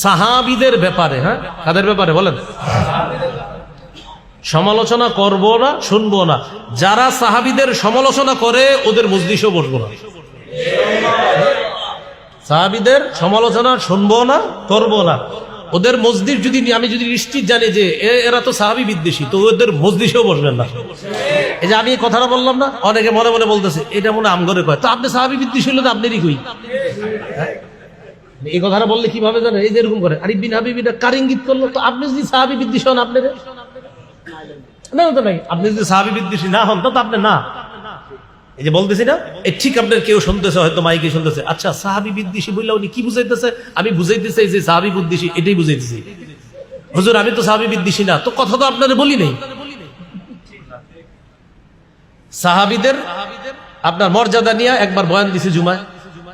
সাহাবীদের ব্যাপারে, হ্যাঁ কাদের ব্যাপারে বলেন, সমালোচনা করব না, শুনবো না। যারা সাহাবীদের সমালোচনা করে ওদের মজলিসেও বসবো না। সাহাবীদের সমালোচনা শুনবো না, করবো না। ওদের মজলিস যদি আমি যদি নিশ্চিত জানি যে এরা তো সাহাবী বিদ্বেষী, তো ওদের মজলিসেও বসবেন না। এই যে আমি এই কথাটা বললাম না, অনেকে মনে মনে বলতেছে এটা মনে আমগরে কয়, তো আপনি সাহাবী বিদ্বেষী হলে তো আপনারই কই। এই কথাটা বললে কিভাবে জানেন? এই যে এরকম করে আরিফ বিন হাবিব এটা কার ইঙ্গিত করলো, তো আপনি যদি সাহাবী বিদ্বেষী হন আপনার না, তো নাই, আপনি যদি সাহাবী বিদ্বেষী না হন তো আপনি না। এই যে বলতেছি না, এই ঠিক আপনার কেউ শুনতেছে, হয়তো মাইকে শুনতেছে, আচ্ছা সাহাবী বিদ্বেষী বললে উনি কি বুঝাইতেছে? আমি বুঝাইতেছি যে সাহাবী বিদ্বেষী, এটাই বুঝাইতেছি। হুজুর আমি তো সাহাবী বিদ্বেষী না, তো কথা তো আপনারা বলি নাই। সাহাবীদের আপনার মর্যাদা নিয়ে একবার বয়ান দিছে জুমায়,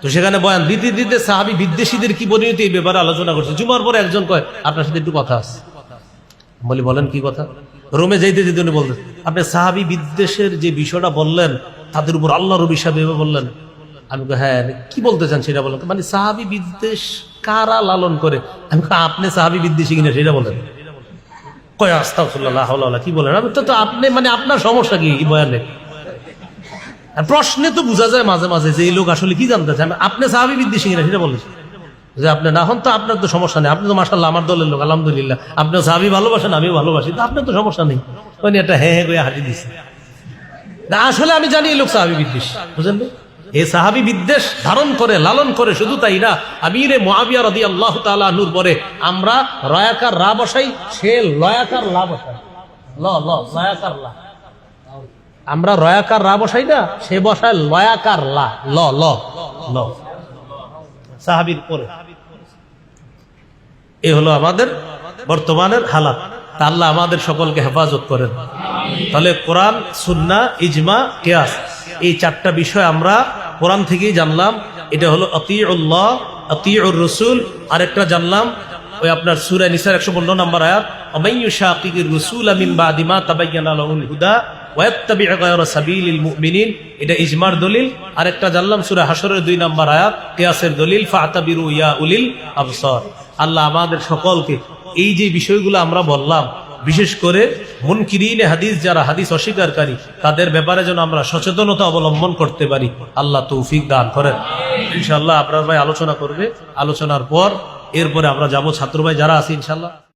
তো সেখানে বয়ান দিতে দিতে সাহাবী বিদ্বেষীদের কি পরিণতি এই ব্যাপারে আলোচনা করছে। জুমার পরে একজন কয় আপনার সাথে একটু কথা আছে। বলি বলেন কি কথা? রোমে যাইতে যেতে উনি বলতেন, আপনি সাহাবী বিদ্বেষের যে বিষয়টা বললেন, তাদের উপর আল্লাহর অভিশাপ এভাবে বললেন। আমি হ্যাঁ কি বলতে চান সেটা বলেন। মানে সাহাবী বিদ্বেষ কারা লালন করে? আমি আপনি সাহাবী বিদ্বেষী কিনা সেটা বলেন। কয় আস্তাগফিরুল্লাহ কি বলেন? আমি তো আপনি মানে আপনার সমস্যা কি বয়ানে? প্রশ্নে তো বোঝা যায় মাঝে মাঝে যে এই লোক আসলে কি জানতে চান। আপনি সাহাবী বিদ্বেষী কিনা সেটা বলেন। যে আপনি না হন তো আপনার তো সমস্যা নেই, আপনি তো মাশাআল্লাহ আমার দলের লোক, আলহামদুলিল্লাহ, আপনি সাহাবী ভালোবাসেন, আমিও ভালোবাসি, তো আপনার তো সমস্যা নেই। উনি একটা হ্যাঁ হ্যাঁ করে হাঁটি দিচ্ছে। না আসলে আমি জানি এই লোক সাহাবী বিদ্বেষ, বুঝলেন? এই সাহাবী বিদ্বেষ ধারণ করে লালন করে, শুধু তাই না, আমিরে মুআবিয়া রাদিয়াল্লাহু তাআলা আনহুর পরে আমরা রয়াকার রা বসাই, সে লয়াকার লা বসাই। লয়াকার লা, আমরা রয়াকার রা বসাই না, সে বসায় লয়াকার লা, ল ল ল সাহাবীর পরে। এ হলো আমাদের বর্তমানের হালাত। আল্লাহ আমাদের সকলকে হেফাজত করেন। তাহলে কোরআন, সুন্নাহ, ইজমা, কিয়াস, এই চারটা বিষয় আমরা কোরআন থেকেই জানলাম। এটা হলো আতিউল্লাহ, আতিউর রাসূল। আরেকটা জানলাম ওই আপনার সূরা নিসার 115 নম্বর আয়াত, আমাইয়ুশাকিকির রাসূল মিন বাদি মা তাবায়্যানা লাহুল হুদা ওয়া ইয়াত্তাবি' গায়রা সাবিলিল মুমিনিন, এটা ইজমার দলিল। আরেকটা জানলাম সূরা হাশরের 2 নম্বর আয়াত, কিয়াসের দলিল, ফাতাবিরু ইয়া উলিল আবসার। আল্লাহ আমাদের সকলকে এই যে বিষয়গুলো আমরা বললাম, বিশেষ করে মুনকিরিনে হাদিস, যারা হাদিস অস্বীকারী, তাদের ব্যাপারে যেন আমরা সচেতনতা অবলম্বন করতে পারি। আল্লাহ তৌফিক দান করেন। ইনশাআল্লাহ আপনার ভাই আলোচনা করবে, আলোচনার পর এরপরে আমরা যাব ছাত্র ভাই যারা আছে ইনশাআল্লাহ।